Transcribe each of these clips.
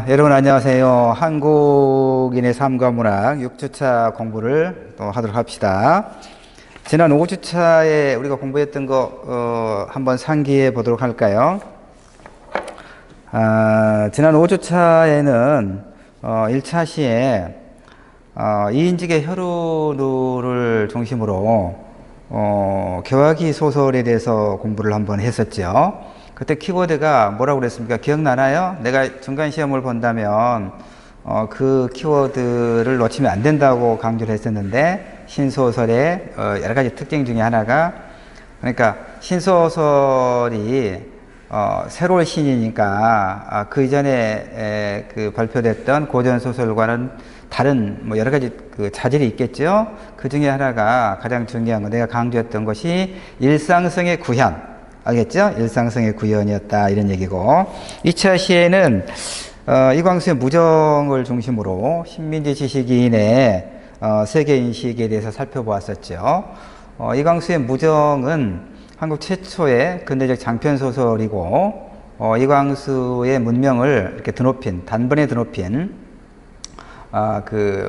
여러분 안녕하세요. 한국인의 삶과 문학 6주차 공부를 또 하도록 합시다. 지난 5주차에 우리가 공부했던 거 한번 상기해 보도록 할까요? 지난 5주차에는 1차 시에 이인직의 혈우를 중심으로 개화기 소설에 대해서 공부를 한번 했었죠. 그때 키워드가 뭐라고 그랬습니까? 기억나나요? 내가 중간 시험을 본다면 그 키워드를 놓치면 안 된다고 강조를 했었는데, 신소설의 여러 가지 특징 중에 하나가, 그러니까 신소설이 새로운 신이니까 그 이전에 그 발표됐던 고전 소설과는 다른 뭐 여러 가지 그 자질이 있겠죠. 그 중에 하나가 가장 중요한 거, 내가 강조했던 것이 일상성의 구현, 알겠죠? 일상성의 구현이었다, 이런 얘기고, 2차 시에는 이광수의 무정을 중심으로 신민지 지식인의 세계인식에 대해서 살펴보았었죠. 이광수의 무정은 한국 최초의 근대적 장편소설이고, 이광수의 문명을 이렇게 드높인, 단번에 드높인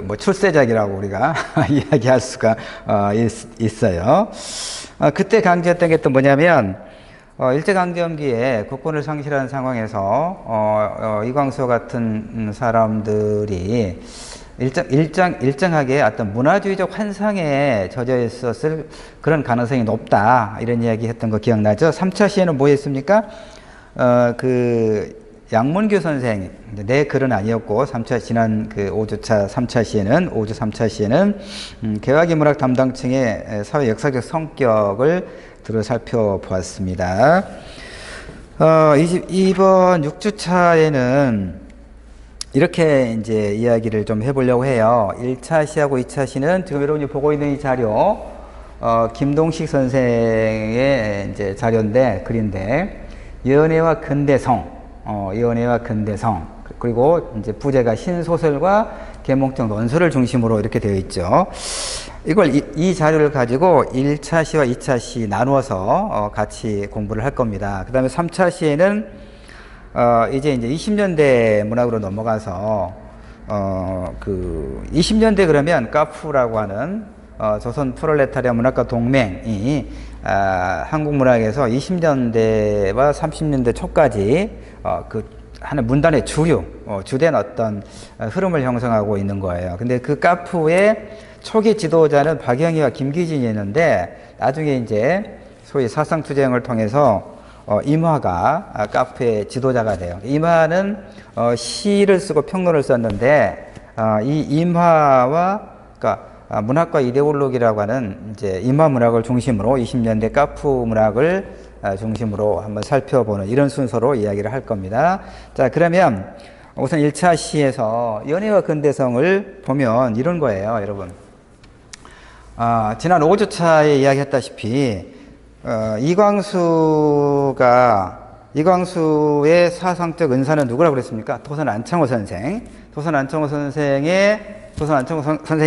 뭐 출세작이라고 우리가 이야기할 수가 있어요. 그때 강조했던 게 또 뭐냐면, 일제강점기에 국권을 상실한 상황에서 이광수 같은 사람들이 일정하게 어떤 문화주의적 환상에 젖어 있었을 그런 가능성이 높다, 이런 이야기 했던 거 기억나죠? 3차 시에는 뭐 했습니까? 양문규 선생, 내 글은 아니었고, 지난 5주차 3차 시에는, 5주 3차 시에는 개화기 문학 담당층의 사회 역사적 성격을 들어 살펴보았습니다. 이번 6주차에는 이렇게 이제 이야기를 좀 해보려고 해요. 1차 시하고 2차 시는 지금 여러분이 보고 있는 이 자료, 김동식 선생의 이제 자료인데, 글인데, 연애와 근대성, 그리고 이제 부제가 신소설과 계몽적 논설을 중심으로 이렇게 되어 있죠. 이걸 이 자료를 가지고 1차 시와 2차 시 나누어서 같이 공부를 할 겁니다. 그 다음에 3차 시에는 이제 20년대 문학으로 넘어가서 20년대 그러면 카프라고 하는 조선 프롤레타리아 문학가 동맹이 한국 문학에서 20년대와 30년대 초까지 하는 문단의 주된 어떤 흐름을 형성하고 있는 거예요. 근데 그 카프의 초기 지도자는 박영희와 김기진이었는데, 나중에 이제 소위 사상투쟁을 통해서 임화가 카프의 지도자가 돼요. 임화는 시를 쓰고 평론을 썼는데, 이 임화와, 그러니까 문학과 이데올로기라고 하는 이제 임화 문학을 중심으로 20년대 카프 문학을 중심으로 한번 살펴보는 이런 순서로 이야기를 할 겁니다. 자, 그러면 우선 1차 시에서 연애와 근대성을 보면 이런 거예요, 여러분. 지난 5주차에 이야기했다시피 이광수의 사상적 은사는 누구라고 그랬습니까? 도선 안창호 선생. 도선 안창호 선생이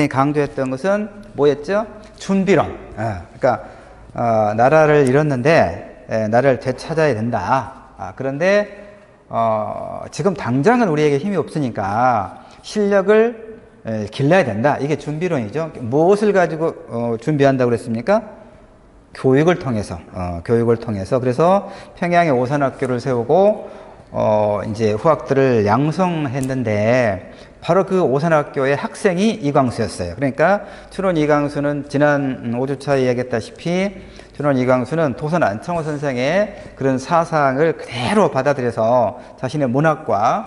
강조했던 것은 뭐였죠? 준비론. 그러니까 나라를 잃었는데 나를 되찾아야 된다. 그런데 지금 당장은 우리에게 힘이 없으니까 실력을 길러야 된다. 이게 준비론이죠. 무엇을 가지고 준비한다고 그랬습니까? 교육을 통해서. 그래서 평양에 오산학교를 세우고 이제 후학들을 양성했는데, 바로 그 오산학교의 학생이 이광수였어요. 그러니까 춘원 이광수는 지난 5주차에 이야기했다시피, 춘원 이광수는 도선 안창호 선생의 그런 사상을 그대로 받아들여서 자신의 문학과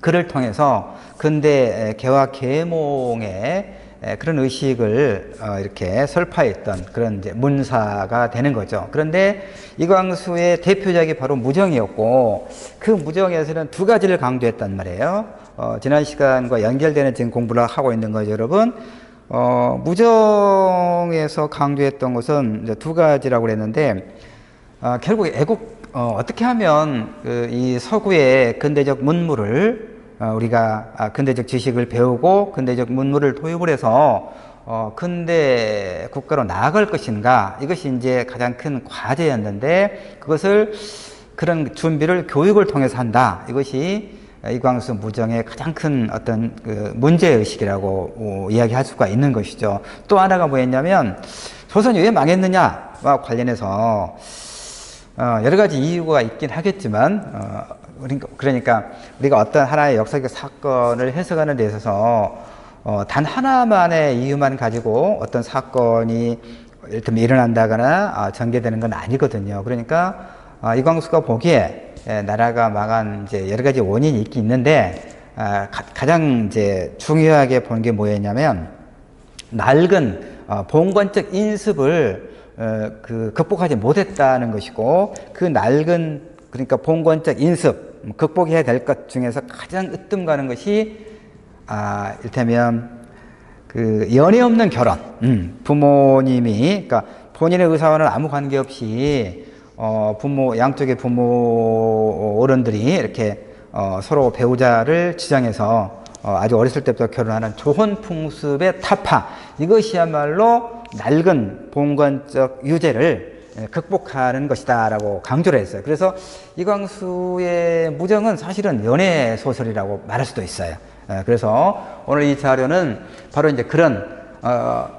글을 통해서 근대 개화 계몽의 그런 의식을 이렇게 설파했던 그런 이제 문사가 되는 거죠. 그런데 이광수의 대표작이 바로 무정이었고, 그 무정에서는 두 가지를 강조했단 말이에요. 지난 시간과 연결되는 지금 공부를 하고 있는 거죠, 여러분. 무정에서 강조했던 것은 이제 두 가지라고 그랬는데, 결국 어떻게 하면 이 서구의 근대적 문물을 우리가 근대적 지식을 배우고 근대적 문물을 도입을 해서 근대 국가로 나아갈 것인가, 이것이 이제 가장 큰 과제였는데, 그것을 그런 준비를 교육을 통해서 한다. 이것이 이광수 무정의 가장 큰 어떤 그 문제의식이라고 이야기할 수가 있는 것이죠. 또 하나가 뭐였냐면 조선이 왜 망했느냐와 관련해서 여러 가지 이유가 있긴 하겠지만 그러니까 우리가 어떤 하나의 역사적 사건을 해석하는 데 있어서 단 하나만의 이유만 가지고 어떤 사건이 일단 일어난다거나 전개되는 건 아니거든요. 그러니까 이광수가 보기에 나라가 망한 이제 여러 가지 원인이 있긴 있는데 가장 이제 중요하게 본 게 뭐였냐면 낡은 봉건적 인습을 극복하지 못했다는 것이고 그 낡은 그러니까 봉건적 인습 극복해야 될 것 중에서 가장 으뜸 가는 것이 이를테면 그 연애 없는 결혼 부모님이 그러니까 본인의 의사와는 아무 관계없이 양쪽의 부모 어른들이 이렇게 서로 배우자를 지정해서 아주 어렸을 때부터 결혼하는 조혼 풍습의 타파 이것이야말로 낡은 봉건적 유제를 극복하는 것이다 라고 강조를 했어요. 그래서 이광수의 무정은 사실은 연애 소설이라고 말할 수도 있어요. 그래서 오늘 이 자료는 바로 이제 그런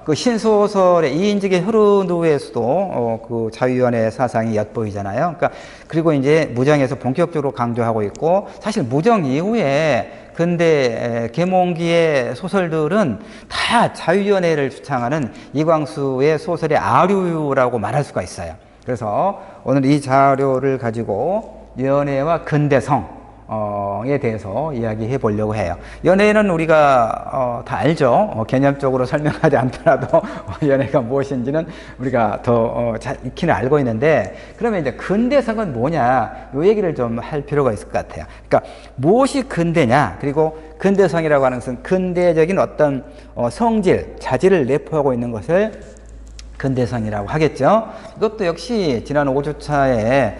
그 신소설의 이인직의 흐르누에서도 그 자유연애 사상이 엿보이잖아요. 그러니까 그리고 이제 무정에서 본격적으로 강조하고 있고 사실 무정 이후에 근대 계몽기의 소설들은 다 자유연애를 주창하는 이광수의 소설의 아류라고 말할 수가 있어요. 그래서 오늘 이 자료를 가지고 연애와 근대성에 대해서 이야기해 보려고 해요. 연애는 우리가 다 알죠. 개념적으로 설명하지 않더라도 연애가 무엇인지는 우리가 더 잘 익히는 알고 있는데 그러면 이제 근대성은 뭐냐 이 얘기를 좀 할 필요가 있을 것 같아요. 그러니까 무엇이 근대냐 그리고 근대성이라고 하는 것은 근대적인 어떤 성질, 자질을 내포하고 있는 것을 근대성이라고 하겠죠. 이것도 역시 지난 5주차에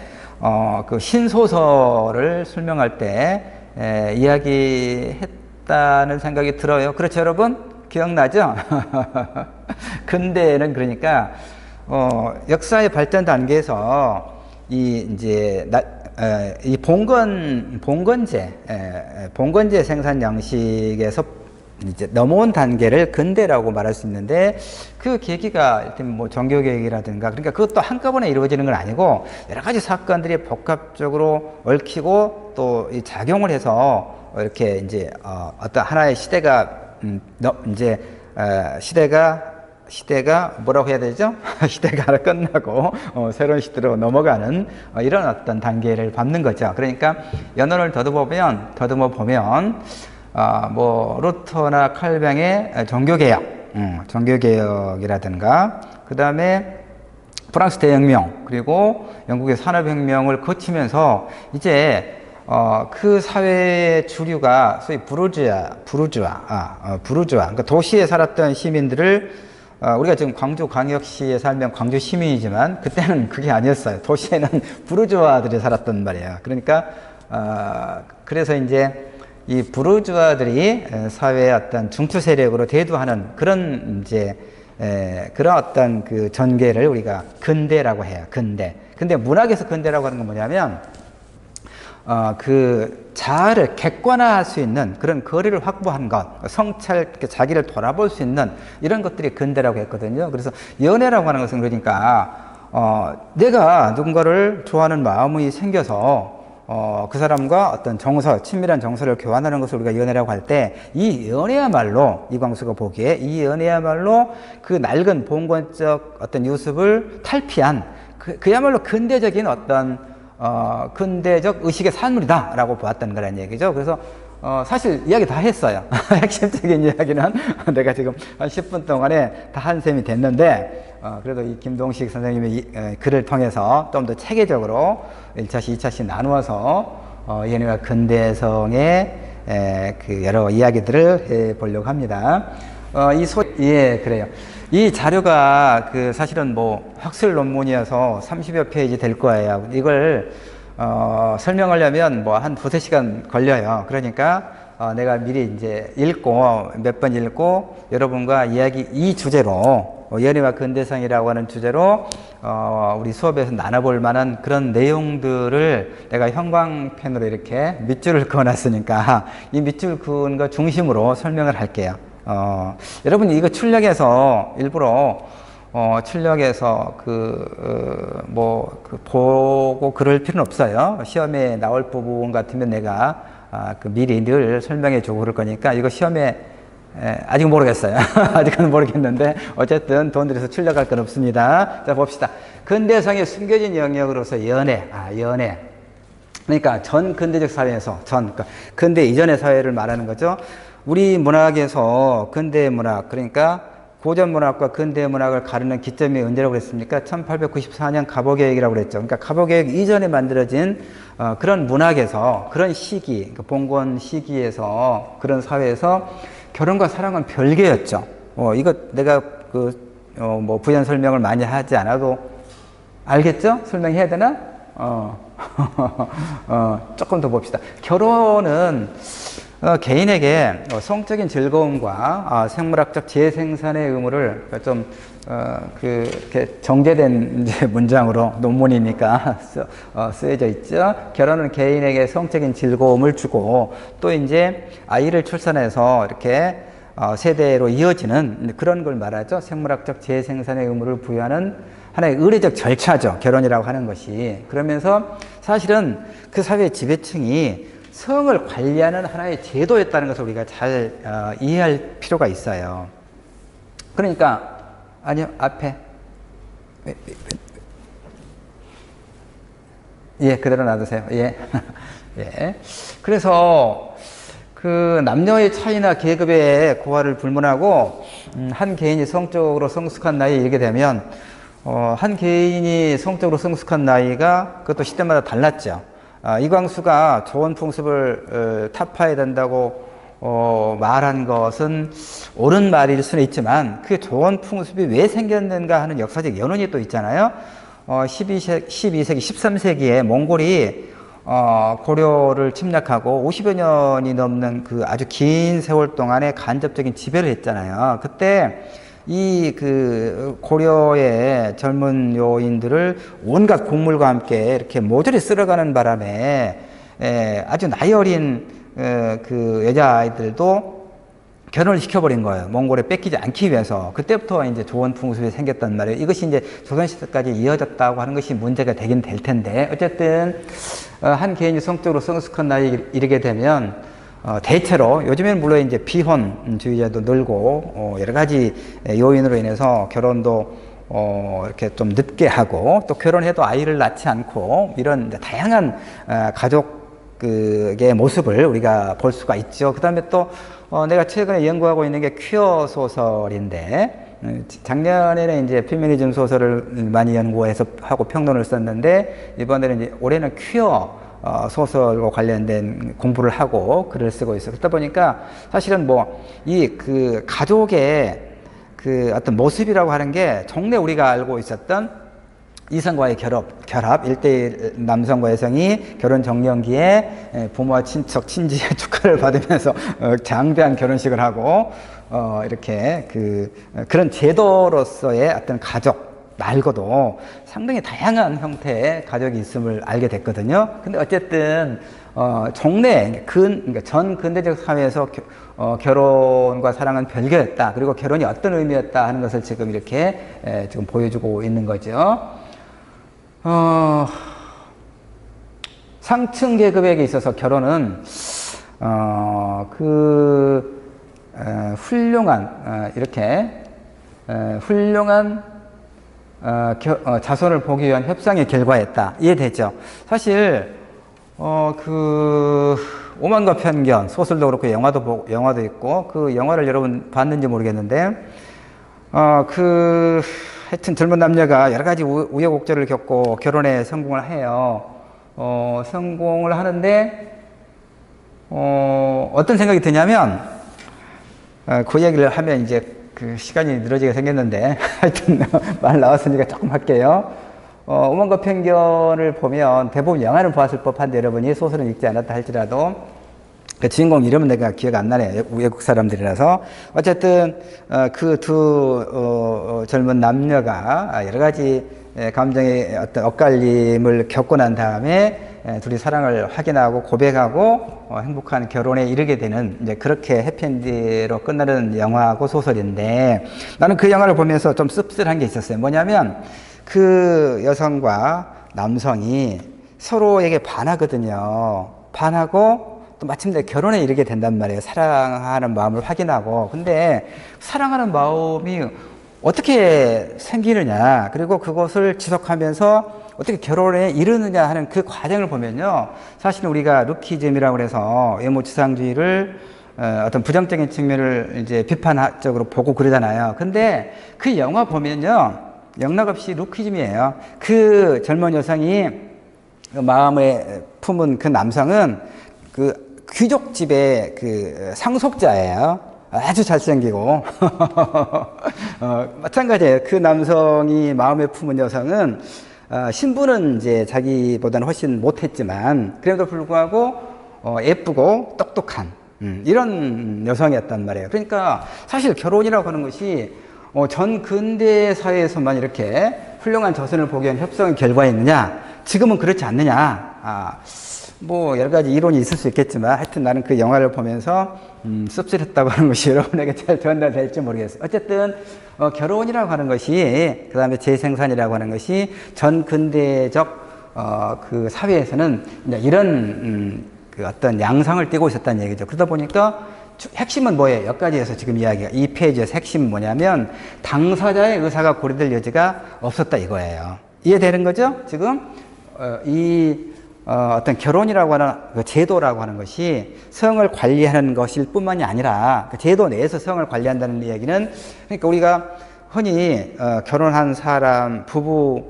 그 신소설을 설명할 때 이야기했다는 생각이 들어요. 그렇죠, 여러분? 기억나죠? 근대는 그러니까 역사의 발전 단계에서 이 봉건제 생산 양식에서 이제 넘어온 단계를 근대라고 말할 수 있는데 그 계기가 일단 뭐 종교 계획이라든가 그러니까 그것도 한꺼번에 이루어지는 건 아니고 여러 가지 사건들이 복합적으로 얽히고 또 이 작용을 해서 이렇게 이제 어떤 하나의 시대가 시대가 뭐라고 해야 되죠? 시대가 하나 끝나고 새로운 시대로 넘어가는 이런 어떤 단계를 밟는 거죠. 그러니까 연원을 더듬어 보면 뭐 루터나 칼뱅의 종교개혁이라든가 그 다음에 프랑스 대혁명 그리고 영국의 산업혁명을 거치면서 이제 그 사회의 주류가 소위 부르주아 그러니까 도시에 살았던 시민들을 우리가 지금 광주광역시에 살면 광주 시민이지만 그때는 그게 아니었어요. 도시에는 부르주아들이 살았단 말이에요. 그러니까 그래서 이제 이 부르주아들이 사회의 어떤 중추 세력으로 대두하는 그런 그런 어떤 그 전개를 우리가 근대라고 해요. 근데 문학에서 근대라고 하는 건 뭐냐면 그 자아를 객관화할 수 있는 그런 거리를 확보한 것, 성찰, 자기를 돌아볼 수 있는 이런 것들이 근대라고 했거든요. 그래서 연애라고 하는 것은 그러니까 내가 누군가를 좋아하는 마음이 생겨서 그 사람과 어떤 친밀한 정서를 교환하는 것을 우리가 연애라고 할 때 이 연애야말로 이광수가 보기에 이 연애야말로 그 낡은 봉건적 어떤 유습을 탈피한 그야말로 근대적인 어떤 근대적 의식의 산물이다 라고 보았다는 거라는 얘기죠. 그래서 사실 이야기 다 했어요. 핵심적인 이야기는 내가 지금 한 10분 동안에 다 한 셈이 됐는데 그래도 이 김동식 선생님의 글을 통해서 좀 더 체계적으로 1차시, 2차시 나누어서 연애와 근대성의 그 여러 이야기들을 해 보려고 합니다. 예, 그래요. 이 자료가 그 사실은 뭐 학술 논문이어서 30여 페이지 될 거예요. 이걸 설명하려면 뭐 한 2~3시간 걸려요. 그러니까 내가 미리 이제 읽고 몇 번 읽고 여러분과 이야기 이 주제로 연애와 근대성이라고 하는 주제로 우리 수업에서 나눠볼 만한 그런 내용들을 내가 형광펜으로 이렇게 밑줄을 그어놨으니까 이 밑줄 그은 거 중심으로 설명을 할게요. 여러분이 이거 출력해서 일부러 출력해서 보고 그럴 필요는 없어요. 시험에 나올 부분 같으면 내가 미리 늘 설명해 주고 그럴 거니까 이거 시험에 아직 모르겠어요. 아직은 모르겠는데 어쨌든 돈 들여서 출력할 건 없습니다. 자, 봅시다. 근대성의 숨겨진 영역으로서 연애. 연애. 그러니까 전 근대적 사회에서 그러니까 근대 이전의 사회를 말하는 거죠. 우리 문학에서 근대 문학, 그러니까 고전 문학과 근대 문학을 가르는 기점이 언제라고 그랬습니까? 1894년 갑오개혁이라고 그랬죠. 그러니까 갑오개혁 이전에 만들어진 그런 문학에서, 그런 시기, 그러니까 봉건 시기에서, 그런 사회에서 결혼과 사랑은 별개였죠. 이거 내가 부연 설명을 많이 하지 않아도 알겠죠? 설명해야 되나? 조금 더 봅시다. 결혼은 개인에게 성적인 즐거움과 생물학적 재생산의 의무를 좀 이렇게 정제된 이제 문장으로 논문이니까 쓰여져 있죠. 결혼은 개인에게 성적인 즐거움을 주고 또 이제 아이를 출산해서 이렇게 세대로 이어지는 그런 걸 말하죠. 생물학적 재생산의 의무를 부여하는 하나의 의례적 절차죠. 결혼이라고 하는 것이. 그러면서 사실은 그 사회의 지배층이 성을 관리하는 하나의 제도였다는 것을 우리가 잘 이해할 필요가 있어요. 그러니까 아니요, 앞에 예, 그대로 놔두세요. 예. 예. 그래서 그 남녀의 차이나 계급의 고하를 불문하고 한 개인이 성적으로 성숙한 나이에 이르게 되면 한 개인이 성적으로 성숙한 나이가 그것도 시대마다 달랐죠. 이광수가 좋은 풍습을 타파해야 된다고 말한 것은 옳은 말일 수는 있지만 그 좋은 풍습이 왜 생겼는가 하는 역사적 연원이 또 있잖아요. 12세기, 13세기에 몽골이 고려를 침략하고 50여 년이 넘는 그 아주 긴 세월 동안에 간접적인 지배를 했잖아요. 그때 이 고려의 젊은 여인들을 온갖 곡물과 함께 이렇게 모조리 쓸어가는 바람에 아주 나이 어린 그 여자아이들도 결혼을 시켜버린 거예요. 몽골에 뺏기지 않기 위해서. 그때부터 이제 좋은 풍습이 생겼단 말이에요. 이것이 이제 조선시대까지 이어졌다고 하는 것이 문제가 되긴 될 텐데, 어쨌든 한 개인이 성적으로 성숙한 나이에 이르게 되면 대체로 요즘에는 물론 이제 비혼주의자도 늘고 여러 가지 요인으로 인해서 결혼도 이렇게 좀 늦게 하고 또 결혼해도 아이를 낳지 않고 이런 다양한 가족의 모습을 우리가 볼 수가 있죠. 그 다음에 또 내가 최근에 연구하고 있는 게 퀴어 소설인데, 작년에는 이제 페미니즘 소설을 많이 연구해서 하고 평론을 썼는데, 이번에는 이제 올해는 퀴어 소설과 관련된 공부를 하고 글을 쓰고 있어요. 그러다 보니까 사실은 그 가족의 그 어떤 모습이라고 하는 게 정례 우리가 알고 있었던 이성과의 결합, 1대1 남성과 여성이 결혼 정년기에 부모와 친척, 친지의 축하를 받으면서 장대한 결혼식을 하고 이렇게 그런 제도로서의 어떤 가족 말고도 상당히 다양한 형태의 가족이 있음을 알게 됐거든요. 근데 어쨌든 정례, 그러니까 전 근대적 사회에서 결혼과 사랑은 별개였다. 그리고 결혼이 어떤 의미였다 하는 것을 지금 이렇게 지금 보여주고 있는 거죠. 상층 계급에게 있어서 결혼은 훌륭한 훌륭한 자손을 보기 위한 협상의 결과였다. 이해되죠? 사실 오만과 편견 소설도 그렇고 영화도 있고, 그 영화를 여러분 봤는지 모르겠는데 하여튼 젊은 남녀가 여러 가지 우여곡절을 겪고 결혼에 성공을 해요. 성공을 하는데 어떤 생각이 드냐면, 그 얘기를 하면 이제 그 시간이 늘어지게 생겼는데 하여튼 말 나왔으니까 조금 할게요. 오만과 편견을 보면 대부분 영화는 보았을 법한데 여러분이 소설은 읽지 않았다 할지라도 그 주인공 이름은 내가 기억 안 나네. 외국 사람들이라서. 어쨌든, 그 두, 젊은 남녀가 여러 가지 감정의 어떤 엇갈림을 겪고 난 다음에 둘이 사랑을 확인하고 고백하고 행복한 결혼에 이르게 되는 이제 그렇게 해피엔드로 끝나는 영화고 소설인데 나는 그 영화를 보면서 좀 씁쓸한 게 있었어요. 뭐냐면 그 여성과 남성이 서로에게 반하거든요. 반하고 또 마침내 결혼에 이르게 된단 말이에요. 사랑하는 마음을 확인하고. 근데 사랑하는 마음이 어떻게 생기느냐, 그리고 그것을 지속하면서 어떻게 결혼에 이르느냐 하는 그 과정을 보면요. 사실 우리가 루키즘이라고 해서 외모지상주의를 어떤 부정적인 측면을 이제 비판적으로 보고 그러잖아요. 근데 그 영화 보면요. 영락없이 루키즘이에요. 그 젊은 여성이 그 마음에 품은 그 남성은 그 귀족집의 그 상속자예요. 아주 잘생기고 마찬가지예요. 그 남성이 마음에 품은 여성은 신분은 이제 자기보다는 훨씬 못했지만 그래도 불구하고 예쁘고 똑똑한 이런 여성이었단 말이에요. 그러니까 사실 결혼이라고 하는 것이 전 근대 사회에서만 이렇게 훌륭한 자손을 보기 위한 협상의 결과였느냐? 지금은 그렇지 않느냐? 뭐 여러 가지 이론이 있을 수 있겠지만 하여튼 나는 그 영화를 보면서 씁쓸했다고 하는 것이 여러분에게 잘 전달될지 모르겠어요. 어쨌든 결혼이라고 하는 것이 그 다음에 재생산이라고 하는 것이 전 근대적 그 사회에서는 이런 그 어떤 양상을 띠고 있었다는 얘기죠. 그러다 보니까 핵심은 뭐예요? 여기까지 해서 지금 이야기가 이 페이지에서 핵심은 뭐냐면 당사자의 의사가 고려될 여지가 없었다 이거예요. 이해되는 거죠? 지금 어떤 결혼이라고 하는 그 제도라고 하는 것이 성을 관리하는 것일 뿐만이 아니라 그 제도 내에서 성을 관리한다는 얘기는 그러니까 우리가 흔히 결혼한 사람 부부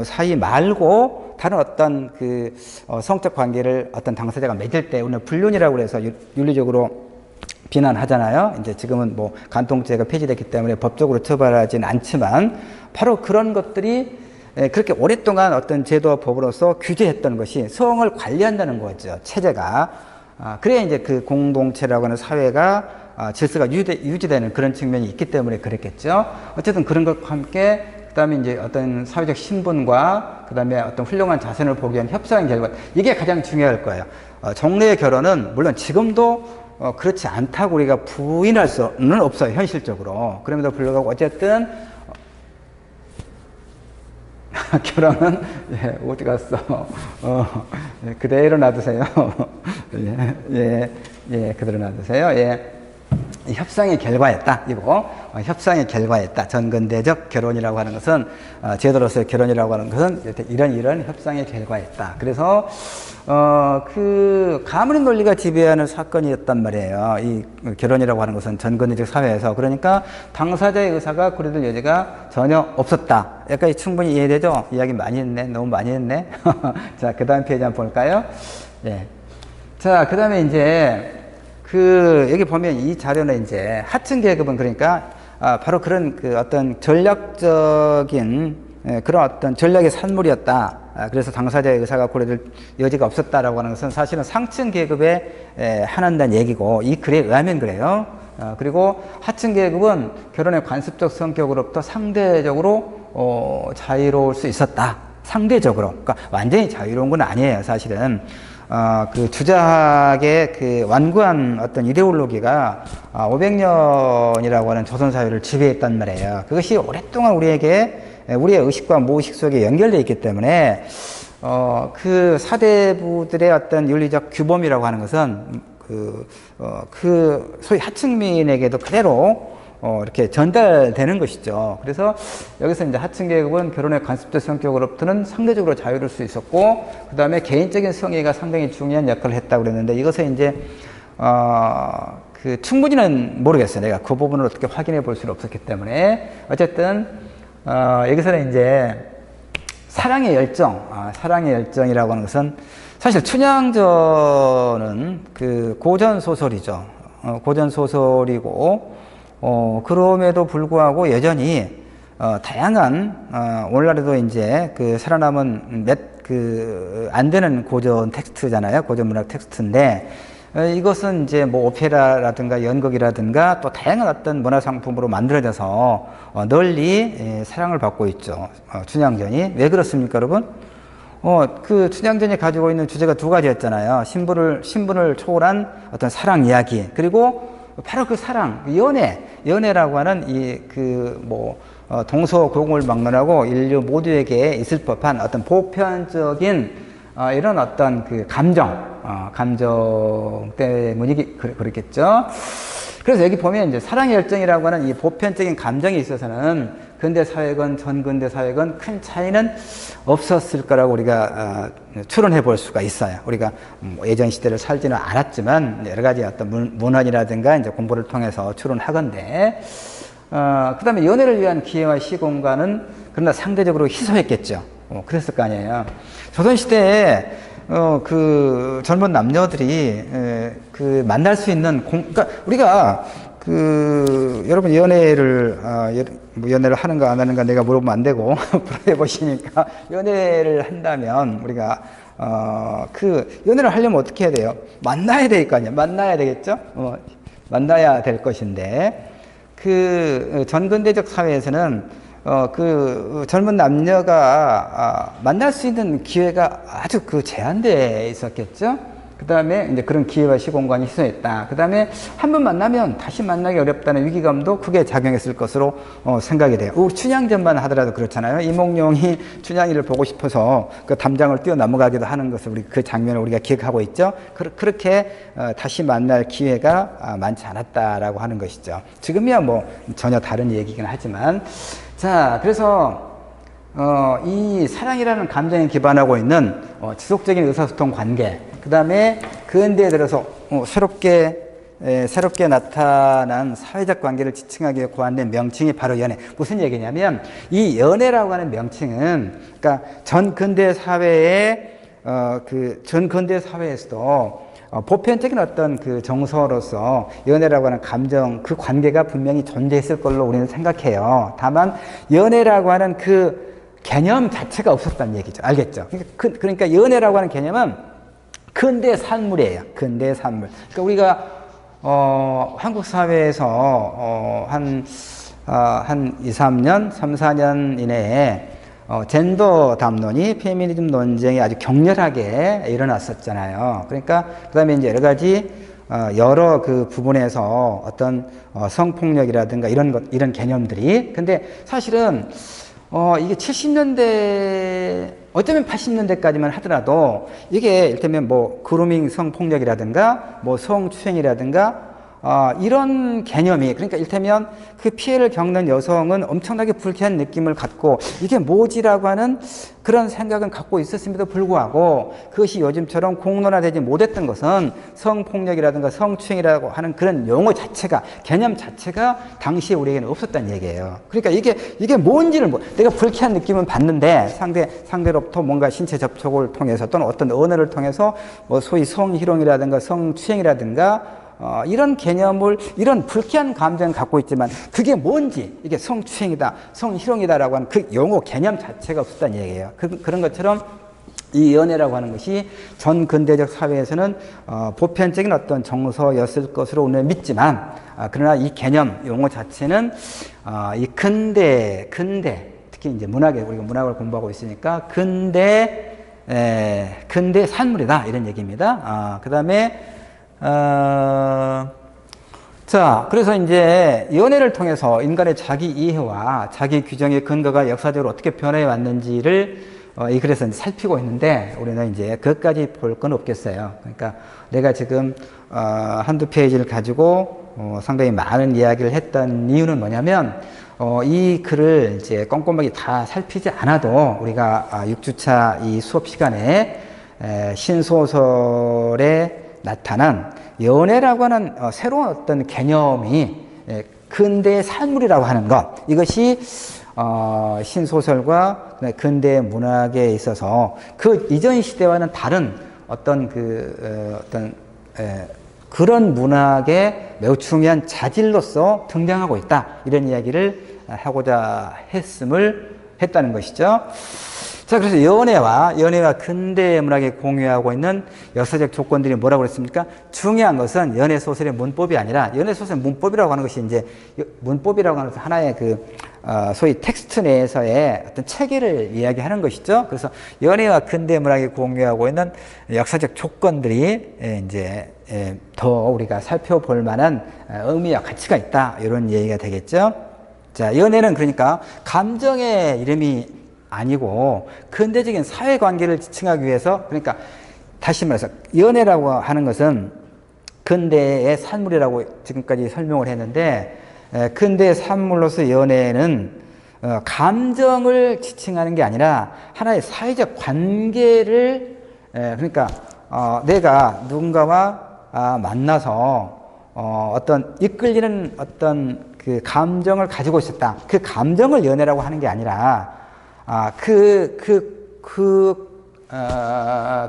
사이 말고 다른 어떤 그 성적 관계를 어떤 당사자가 맺을 때 오늘 불륜이라고 해서 윤리적으로 비난하잖아요. 이제 지금은 뭐 간통죄가 폐지됐기 때문에 법적으로 처벌하지는 않지만 바로 그런 것들이 그렇게 오랫동안 어떤 제도와 법으로서 규제했던 것이 성을 관리한다는 거죠. 체제가. 그래야 이제 그 공동체라고 하는 사회가 질서가 유지되는 그런 측면이 있기 때문에 그랬겠죠. 어쨌든 그런 것과 함께 그 다음에 이제 어떤 사회적 신분과 그 다음에 어떤 훌륭한 자선을 보기 위한 협상의 결과 이게 가장 중요할 거예요. 종래의 결혼은 물론 지금도 그렇지 않다고 우리가 부인할 수는 없어요. 현실적으로. 그럼에도 불구하고 어쨌든 결혼은 어디 갔어? 그대로 놔두세요. 그대로 놔두세요. 협상의 결과였다. 이거 협상의 결과였다. 전근대적 결혼이라고 하는 것은 제도로서의 결혼이라고 하는 것은 이런 협상의 결과였다. 그래서 그 가문의 논리가 지배하는 사건이었단 말이에요. 이 결혼이라고 하는 것은 전근대적 사회에서. 그러니까 당사자의 의사가 고려될 여지가 전혀 없었다. 여기까지 충분히 이해되죠? 이야기 많이 했네. 너무 많이 했네. 자, 그 다음 페이지 한번 볼까요? 네. 자, 그 다음에 이제 여기 보면 이 자료는 이제 하층 계급은 그러니까 바로 그런 그 어떤 전략적인 그런 어떤 전략의 산물이었다. 그래서 당사자의 의사가 고려될 여지가 없었다라고 하는 것은 사실은 상층 계급에 한한다는 얘기고 이 글에 의하면 그래요. 그리고 하층 계급은 결혼의 관습적 성격으로부터 상대적으로 자유로울 수 있었다. 상대적으로. 그러니까 완전히 자유로운 건 아니에요, 사실은. 그 주작의 그 완고한 어떤 이데올로기가 500년이라고 하는 조선사회를 지배했단 말이에요. 그것이 오랫동안 우리의 의식과 무의식 속에 연결되어 있기 때문에 그 사대부들의 어떤 윤리적 규범이라고 하는 것은 그 소위 하층민에게도 그대로 이렇게 전달되는 것이죠. 그래서 여기서 이제 하층 계급은 결혼의 관습적 성격으로부터는 상대적으로 자유로울 수 있었고, 그 다음에 개인적인 성의가 상당히 중요한 역할을 했다고 그랬는데, 이것을 이제, 충분히는 모르겠어요. 내가 그 부분을 어떻게 확인해 볼 수는 없었기 때문에. 어쨌든, 여기서는 이제, 사랑의 열정이라고 하는 것은 사실 춘향전은 그 고전소설이죠. 고전소설이고, 그럼에도 불구하고 여전히, 다양한, 오늘날에도 이제 그 살아남은 안 되는 고전 텍스트잖아요. 고전 문학 텍스트인데, 이것은 이제 뭐 오페라라든가 연극이라든가 또 다양한 어떤 문화상품으로 만들어져서 널리 사랑을 받고 있죠. 춘향전이. 왜 그렇습니까, 여러분? 그 춘향전이 가지고 있는 주제가 두 가지였잖아요. 신분을 초월한 어떤 사랑 이야기. 그리고 바로 그 사랑, 연애라고 하는 동서고금을 막론하고 인류 모두에게 있을 법한 어떤 보편적인 이런 어떤 그 감정 때문이 그렇겠죠. 그래서 여기 보면 이제 사랑의 열정이라고 하는 이 보편적인 감정에 있어서는 근대 사회건 전근대 사회건 큰 차이는 없었을 거라고 우리가 추론해 볼 수가 있어요. 우리가 예전 시대를 살지는 않았지만 여러 가지 어떤 문헌이라든가 이제 공부를 통해서 추론하건대, 그 다음에 연애를 위한 기회와 시공간은 그러나 상대적으로 희소했겠죠. 그랬을 거 아니에요. 조선시대에 그 젊은 남녀들이 그 만날 수 있는 그러니까 우리가 여러분 연애를 하는가 안 하는가 내가 물어보면 안 되고 프로해 보시니까 연애를 한다면 우리가 연애를 하려면 어떻게 해야 돼요? 만나야 될 거 아니에요. 만나야 되겠죠? 만나야 될 것인데 전근대적 사회에서는 젊은 남녀가 만날 수 있는 기회가 아주 제한되어 있었겠죠. 그 다음에 이제 그런 기회와 시공간이 희소했다. 그 다음에 한 번 만나면 다시 만나기 어렵다는 위기감도 크게 작용했을 것으로 생각이 돼요. 우리 춘향전만 하더라도 그렇잖아요. 이몽룡이 춘향이를 보고 싶어서 그 담장을 뛰어 넘어가기도 하는 것을 그 장면을 우리가 기억하고 있죠. 그렇게 다시 만날 기회가 많지 않았다라고 하는 것이죠. 지금이야 뭐 전혀 다른 얘기긴 하지만, 자, 그래서 이 사랑이라는 감정에 기반하고 있는 지속적인 의사소통 관계, 그 다음에 근대에 들어서 새롭게 나타난 사회적 관계를 지칭하기 위해 고안된 명칭이 바로 연애. 무슨 얘기냐면 이 연애라고 하는 명칭은 그러니까 전근대 사회에서도 보편적인 어떤 그 정서로서 연애라고 하는 감정, 그 관계가 분명히 존재했을 걸로 우리는 생각해요. 다만 연애라고 하는 그 개념 자체가 없었다는 얘기죠. 알겠죠? 그러니까 연애라고 하는 개념은 근대 산물이에요. 근대 산물. 그러니까 우리가 한국 사회에서 한 2, 3년, 3, 4년 이내에 젠더 담론이 페미니즘 논쟁이 아주 격렬하게 일어났었잖아요. 그러니까 그다음에 이제 여러 가지 여러 그 부분에서 어떤 성폭력이라든가 이런 개념들이, 근데 사실은 이게 70년대 어쩌면 80년대까지만 하더라도 이게 이를테면 뭐 그루밍 성폭력이라든가 뭐 성추행이라든가 이런 개념이, 그러니까 이를테면 그 피해를 겪는 여성은 엄청나게 불쾌한 느낌을 갖고 이게 뭐지라고 하는 그런 생각은 갖고 있었음에도 불구하고 그것이 요즘처럼 공론화되지 못했던 것은 성폭력이라든가 성추행이라고 하는 그런 용어 자체가, 개념 자체가 당시에 우리에게는 없었다는 얘기예요. 그러니까 이게 뭔지를 내가 불쾌한 느낌은 받는데 상대로부터 뭔가 신체 접촉을 통해서 또는 어떤 언어를 통해서 뭐 소위 성희롱이라든가 성추행이라든가 이런 개념을, 이런 불쾌한 감정을 갖고 있지만 그게 뭔지, 이게 성추행이다, 성희롱이다라고 하는 그 용어 개념 자체가 없었다는 얘기예요. 그런 것처럼 이 연애라고 하는 것이 전 근대적 사회에서는 보편적인 어떤 정서였을 것으로 우리는 믿지만, 그러나 이 개념, 용어 자체는 이 근대 특히 이제 우리가 문학을 공부하고 있으니까 근대 산물이다 이런 얘기입니다. 그 다음에 자, 그래서 이제 연애를 통해서 인간의 자기 이해와 자기 규정의 근거가 역사적으로 어떻게 변해 왔는지를 이 글에서 이제 살피고 있는데, 우리는 이제 그것까지 볼 건 없겠어요. 그러니까 내가 지금 한두 페이지를 가지고 상당히 많은 이야기를 했던 이유는 뭐냐면, 이 글을 이제 꼼꼼하게 다 살피지 않아도 우리가 6주차 이 수업 시간에 신소설에 나타난 연애라고 하는 새로운 어떤 개념이 근대의 산물이라고 하는 것, 이것이 신소설과 근대 문학에 있어서 그 이전 시대와는 다른 그런 문학의 매우 중요한 자질로서 등장하고 있다, 이런 이야기를 하고자 했다는 것이죠. 자, 그래서 연애와 근대 문학이 공유하고 있는 역사적 조건들이 뭐라고 그랬습니까? 중요한 것은 연애 소설의 문법이 아니라, 연애 소설의 문법이라고 하는 것이 이제, 문법이라고 하는 것은 하나의 소위 텍스트 내에서의 어떤 체계를 이야기하는 것이죠. 그래서 연애와 근대 문학이 공유하고 있는 역사적 조건들이 이제 더 우리가 살펴볼 만한 의미와 가치가 있다. 이런 얘기가 되겠죠. 자, 연애는 그러니까 감정의 이름이 아니고 근대적인 사회관계를 지칭하기 위해서, 그러니까 다시 말해서 연애라고 하는 것은 근대의 산물이라고 지금까지 설명을 했는데, 근대의 산물로서 연애는 감정을 지칭하는 게 아니라 하나의 사회적 관계를, 그러니까 내가 누군가와 만나서 어떤 이끌리는 어떤 그 감정을 가지고 있었다. 그 감정을 연애라고 하는 게 아니라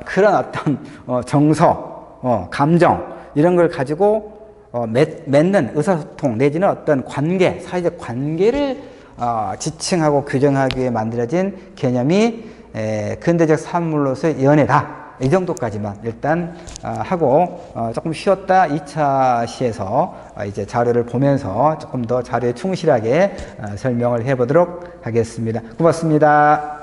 그런 어떤 정서, 감정 이런 걸 가지고 맺는 의사소통 내지는 어떤 관계, 사회적 관계를 지칭하고 규정하기 위해 만들어진 개념이 근대적 산물로서의 연애다. 이 정도까지만 일단 하고 조금 쉬었다 2차 시에서 이제 자료를 보면서 조금 더 자료에 충실하게 설명을 해보도록 하겠습니다. 고맙습니다.